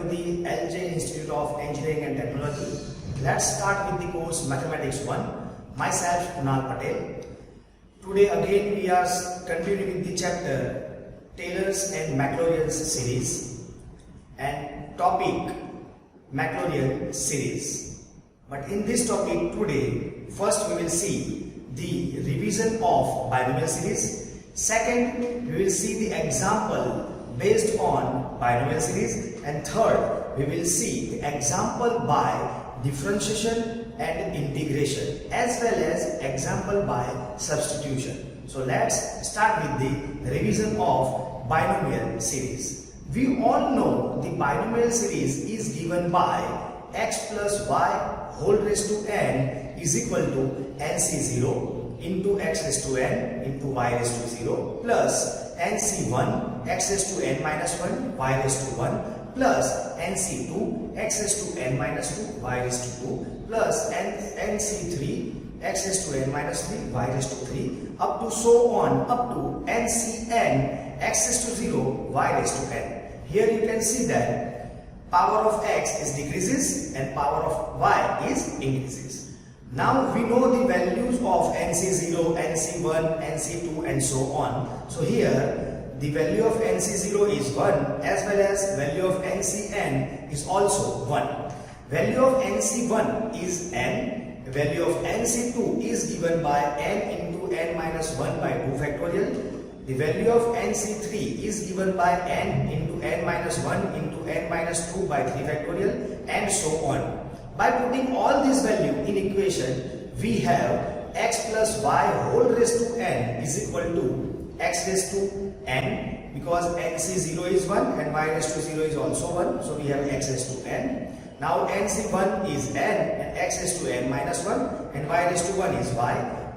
to the LJ Institute of Engineering and Technology. Let's start with the course Mathematics 1. Myself Kunal Patel. Today again we are continuing with the chapter Taylor's and Maclaurein's series and topic Maclaurin series. But in this topic today, first we will see the revision of binomial series. Second, we will see the example based on binomial series, and third, we will see the example by differentiation and integration as well as example by substitution. So let's start with the revision of binomial series. We all know the binomial series is given by x plus y whole raised to n is equal to nc0 into x raised to n into y raised to 0 plus nc1 x raised to n minus 1 y raised to 1 plus nc2 x raised to n minus 2 y raised to 2 plus nc3 x raised to n minus 3 y raised to 3 up to so on up to ncn x raised to 0 y raised to n. Here you can see that power of x is decreases and power of y is increases. Now we know the values of nc0, nc1, nc2 and so on. So here the value of nc0 is 1 as well as value of ncn is also 1. Value of nc1 is n. Value of nc2 is given by n into n minus 1 by 2 factorial. The value of nc3 is given by n into n minus 1 into n minus 2 by 3 factorial and so on. By putting all these values in equation, we have x plus y whole raised to n is equal to x raised to n, because nc0 is 1 and y raised to 0 is also 1. So we have x raised to n. Now nc1 is n and x raised to n minus 1 and y raised to 1 is y,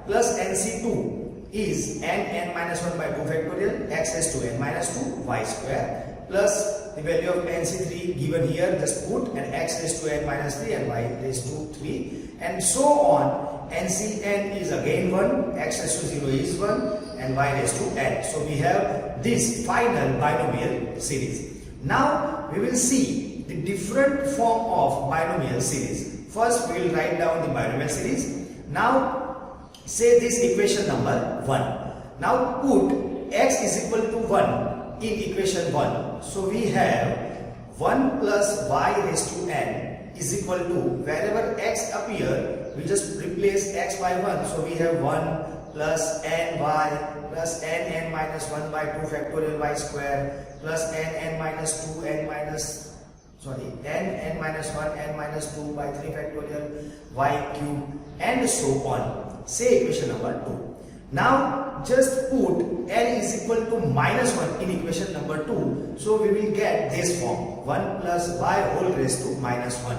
plus nc2 is n minus 1 by 2 factorial x raised to n minus 2 y square, plus the value of nc3 given here, just put and x raised to n minus 3 and y raised to 3 and so on. ncn is again 1, x raised to 0 is 1 and y raised to n. So we have this final binomial series. Now we will see the different form of binomial series. First we will write down the binomial series. Now say this equation number 1. Now put x is equal to 1 in equation 1. So we have 1 plus y raised to n is equal to, wherever x appear, we just replace x by 1. So we have 1 plus ny plus n minus 1 by 2 factorial y square plus n minus 2 n minus 1 n minus 2 by 3 factorial y cube and so on. Say equation number 2. Now just put n is equal to minus 1 in equation number 2. So we will get this form 1 plus y whole raised to minus 1.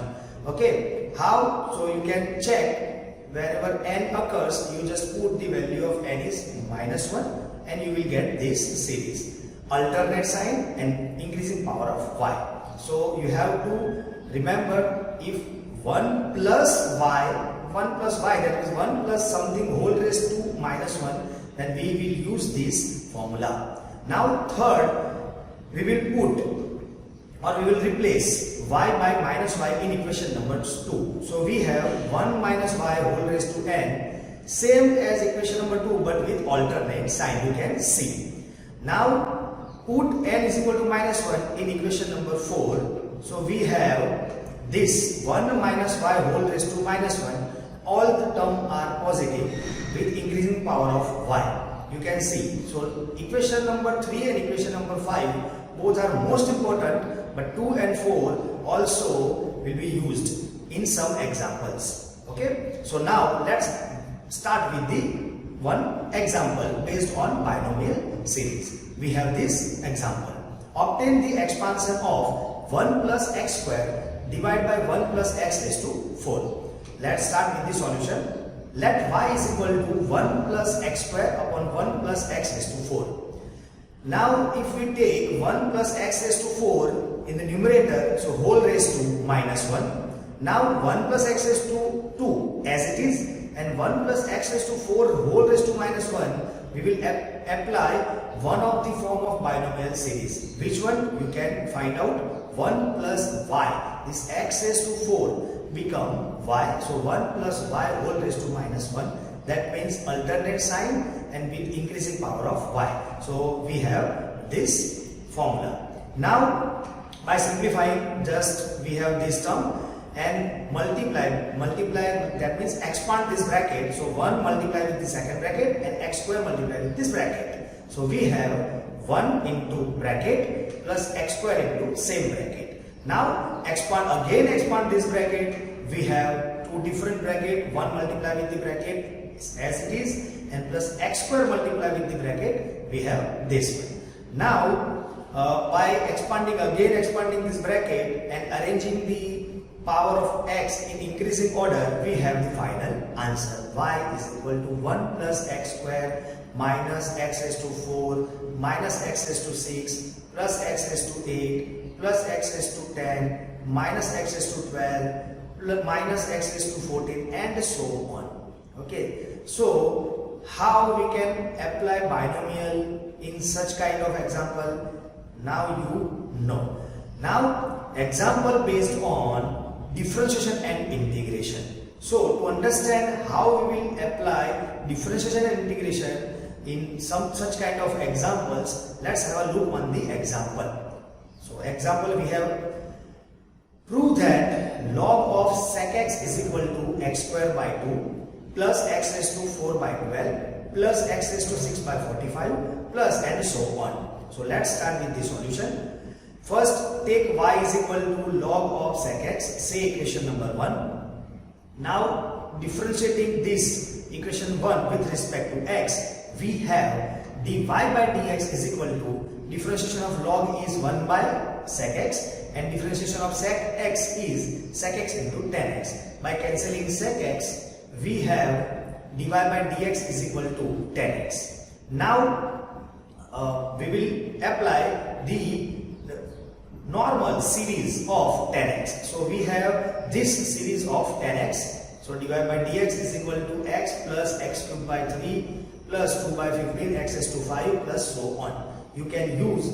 Okay, how? So you can check wherever n occurs, you just put the value of n is minus 1 and you will get this series. Alternate sign and increasing power of y. So you have to remember, if 1 plus y, that is 1 plus something whole raised to minus 1, then we will use this formula. Now third, we will put or we will replace y by minus y in equation number 2. So we have 1 minus y whole raised to n, same as equation number 2 but with alternate sign, you can see. Now put n is equal to minus 1 in equation number 4. So we have this 1 minus y whole raised to minus 1. All the terms are positive with increasing power of y. You can see. So equation number 3 and equation number 5 both are most important, but 2 and 4 also will be used in some examples. Okay. So now let's start with the one example based on binomial series. We have this example. Obtain the expansion of 1 plus x square divided by 1 plus x raised to 4. Let's start with the solution. Let y is equal to 1 plus x square upon 1 plus x raised to 4. Now if we take 1 plus x raised to 4 in the numerator, so whole raised to minus 1. Now 1 plus x raised to 2 as it is, and 1 plus x raised to 4 whole raised to minus 1, we will apply one of the form of binomial series. Which one? You can find out 1 plus y. This x raised to 4 become y. So 1 plus y whole raised to minus 1. That means alternate sign and with increasing power of y. So we have this formula. Now by simplifying, just we have this term and multiply, that means expand this bracket. So 1 multiply with the second bracket and x square multiply with this bracket. So we have 1 into bracket plus x square into same bracket. Now expand this bracket. We have two different bracket. 1 multiply with the bracket as it is and plus x square multiply with the bracket. We have this one. Now by expanding this bracket and arranging the power of x in increasing order, we have the final answer. Y is equal to 1 plus x square minus x raised to 4 minus x raised to 6 plus x raised to 8 plus x raised to 10 minus x raised to 12 minus x raised to 14 and so on. Okay, so how we can apply binomial in such kind of example? Now you know. Now example based on differentiation and integration. So to understand how we will apply differentiation and integration in some such kind of examples, let's have a look on the example. So example, we have prove that log of sec x is equal to x square by 2 plus x raised to 4 by 12 plus x raised to 6 by 45 plus and so on. So let's start with the solution. First, take y is equal to log of sec x, say equation number 1. Now differentiating this equation 1 with respect to x, we have dy by dx is equal to differentiation of log is 1 by sec x and differentiation of sec x is sec x into tan x. By cancelling sec x, we have dy by dx is equal to tan x. Now we will apply the normal series of tan x. So we have this series of tan x. So dy by dx is equal to x plus x cubed by 3 plus 2 by 15 x raised to 5 plus so on. You can use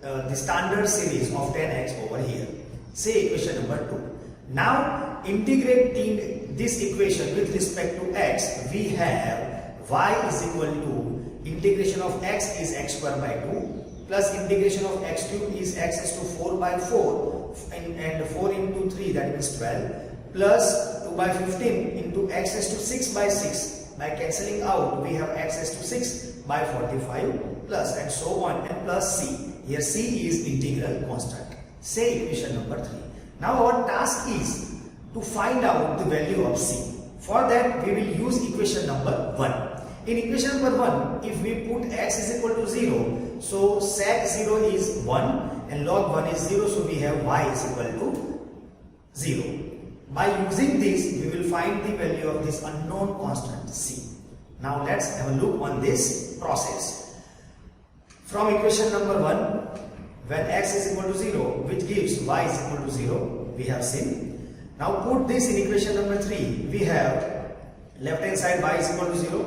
the standard series of tan x over here. Say equation number 2. Now integrating this equation with respect to x, we have y is equal to integration of x is x square by 2 plus integration of x cube is x raised to 4 by 4 and 4 into 3, that means 12 plus 2 by 15 into x raised to 6 by 6. By cancelling out, we have x raised to 6 by 45 plus and so on and plus c. Here c is integral constant. Say equation number 3. Now our task is to find out the value of c. For that we will use equation number 1. In equation number 1, if we put x is equal to 0, so sec 0 is 1 and log 1 is 0, so we have y is equal to 0. By using this, we will find the value of this unknown constant c. Now let's have a look on this process. From equation number 1, when x is equal to 0, which gives y is equal to 0, we have seen. Now put this in equation number 3, we have left hand side y is equal to 0,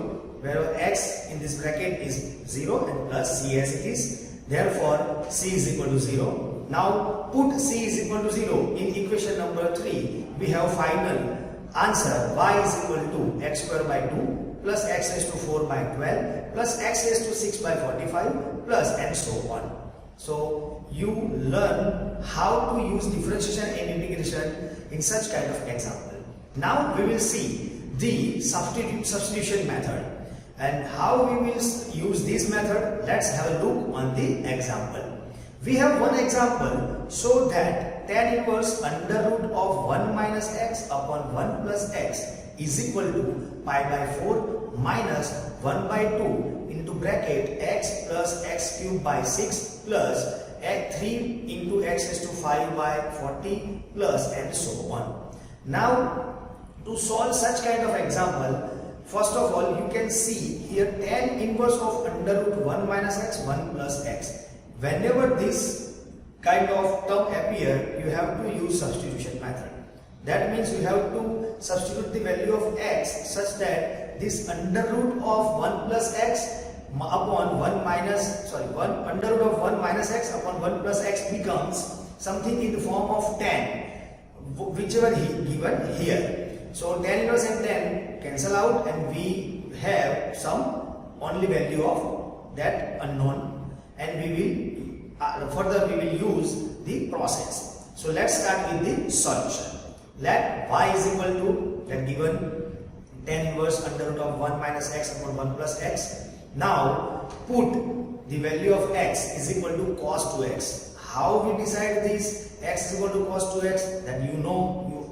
where x in this bracket is 0 and plus c as it is. Therefore, c is equal to 0. Now put c is equal to 0 in equation number 3. We have final answer y is equal to x square by 2 plus x raised to 4 by 12 plus x raised to 6 by 45 plus and so on. So you learn how to use differentiation and integration in such kind of example. Now we will see the substitution method. And how we will use this method, let's have a look on the example. We have one example, so that tan inverse under root of 1 minus x upon 1 plus x is equal to pi by 4 minus 1 by 2 into bracket x plus x cube by 6 plus 3 into x raised to 5 by 40 plus and so on. Now to solve such kind of example, first of all, you can see here tan inverse of under root 1 minus x, 1 plus x. Whenever this kind of term appear, you have to use substitution method. That means you have to substitute the value of x such that this under root of 1 plus x upon 1 minus, 1 under root of 1 minus x upon 1 plus x becomes something in the form of tan, whichever he given here. So tan inverse and tan cancel out, and we have some only value of that unknown, and we will further we will use the process. So let's start with the solution. Let y is equal to that given tan inverse under root of 1 minus x upon 1 plus x. Now put the value of x is equal to cos 2x. How we decide this? X is equal to cos 2x, that you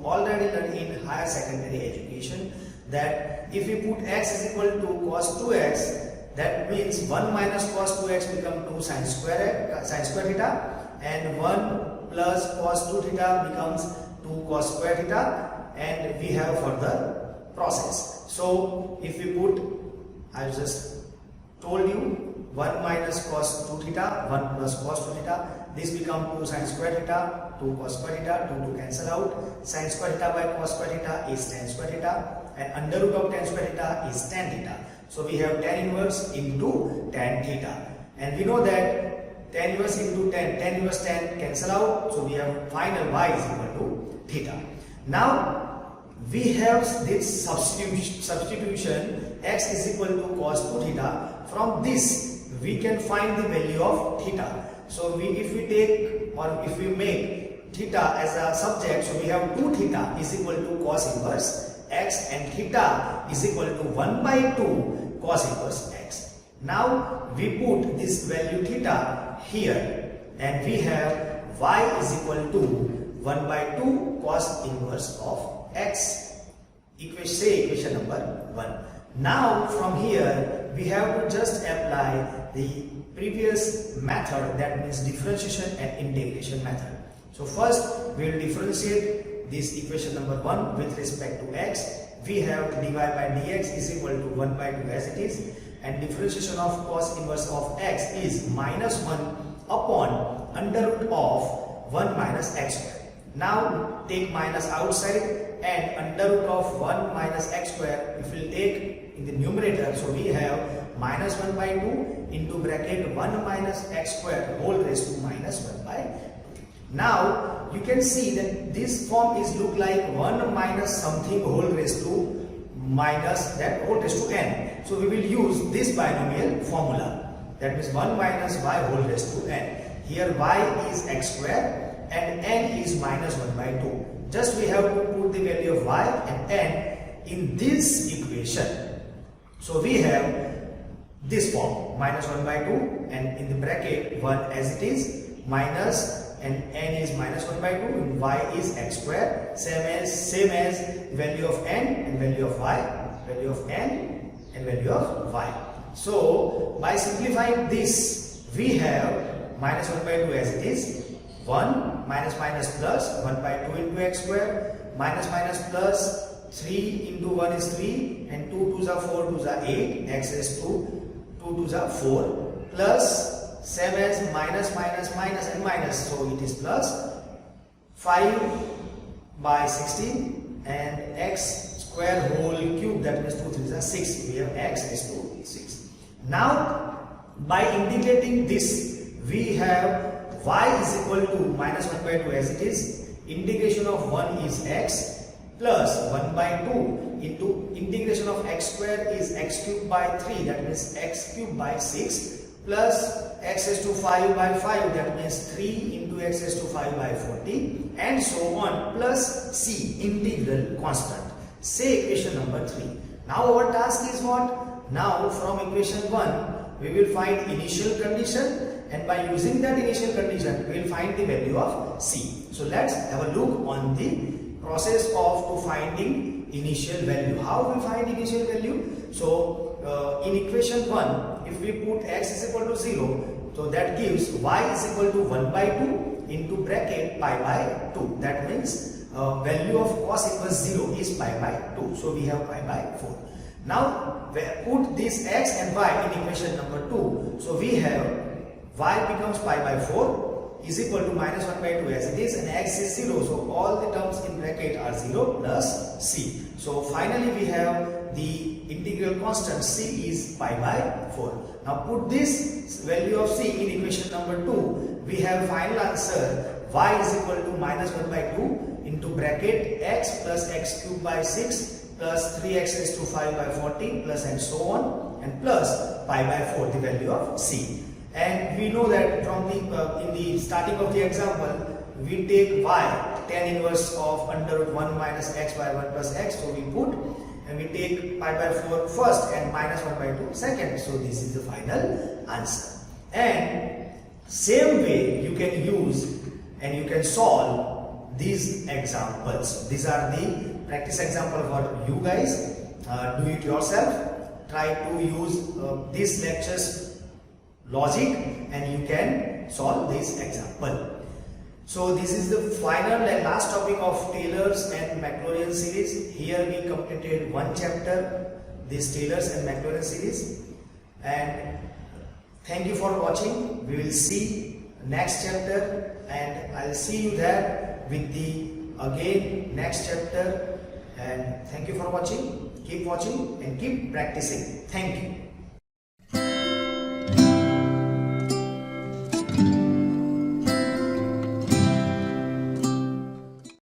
already learned in higher secondary education, that if we put x is equal to cos 2x, that means 1 minus cos 2x become 2 sin square theta, and 1 plus cos 2 theta becomes 2 cos square theta, and we have further process. So if we put, I just told you, 1 minus cos 2 theta, 1 plus cos 2 theta, this become 2 sin square theta, 2 cos square theta, 2 cancel out, sin square theta by cos square theta is tan square theta, and under root of tan square theta is tan theta. So we have tan inverse into tan theta, and we know that tan inverse into tan inverse tan cancel out, so we have final y is equal to theta. Now we have this substitution x is equal to cos 2 theta. From this we can find the value of theta. So if we take, or if we make theta as a subject, so we have 2 theta is equal to cos inverse x, and theta is equal to 1 by 2 cos inverse x. Now we put this value theta here, and we have y is equal to 1 by 2 cos inverse of x. Equation number 1. Now from here we have to just apply the previous method, that means differentiation and integration method. So first we will differentiate this equation number 1 with respect to x. We have dy by dx is equal to 1 by 2 as it is, and differentiation of cos inverse of x is minus 1 upon under root of 1 minus x square. Now take minus outside, and under root of 1 minus x square if we take in the numerator, so we have minus 1 by 2 into bracket 1 minus x square whole raised to minus 1 by 2. Now you can see that this form is look like 1 minus something whole raised to minus that whole raised to n. So we will use this binomial formula, that means 1 minus y whole raised to n. Here y is x square and n is minus 1 by 2. Just we have to put the value of y and n in this equation. So we have this form, minus 1 by 2, and in the bracket 1 as it is, minus, and n is minus 1 by 2, and y is x square, same as value of n and value of y, value of n and value of y. So by simplifying this, we have minus 1 by 2 as it is, 1 minus minus plus 1 by 2 into x square, minus minus plus 3 into 1 is 3, and 2 2s are 4, 2s are 8, x is 2, 2 2s are 4, plus same as minus minus minus and minus, so it is plus 5 by 16, and x square whole cube, that means 2 3s are 6, we have x is 2 6. Now by integrating this, we have y is equal to minus 1 by 2 as it is, integration of 1 is x, plus 1 by 2 into integration of x square is x cube by 3, that means x cube by 6, plus x is to 5 by 5, that means 3 into x is to 5 by 40, and so on, plus c, integral constant. Say equation number 3. Now our task is what? Now from equation 1 we will find initial condition, and by using that initial condition we will find the value of c. So let's have a look on the process of finding initial value. How we find initial value? So in equation 1, if we put x is equal to 0, so that gives y is equal to 1 by 2 into bracket pi by 2. That means value of cos inverse 0 is pi by 2. So we have pi by 4. Now put this x and y in equation number 2. So we have y becomes pi by 4 is equal to minus 1 by 2 as it is, and x is 0. So all the terms in bracket are 0 plus c. So finally we have the integral constant c is pi by 4. Now put this value of c in equation number 2. We have final answer y is equal to minus 1 by 2 into bracket x plus x cube by 6 plus 3x raised to 5 by 40 plus and so on, and plus pi by 4, the value of c. And we know that from the in the starting of the example, we take y tan inverse of under root 1 minus x by 1 plus x, so we put, and we take pi by 4 first and minus 1 by 2 second, so this is the final answer. And same way you can use and you can solve these examples. These are the practice example for you guys. Do it yourself. Try to use these lectures logic and you can solve this example. So this is the final and last topic of Taylor's and Maclaurin series. Here we completed one chapter, this Taylor's and Maclaurin series. And thank you for watching. We will see next chapter and I'll see you there with the again next chapter. And thank you for watching. Keep watching and keep practicing. Thank you.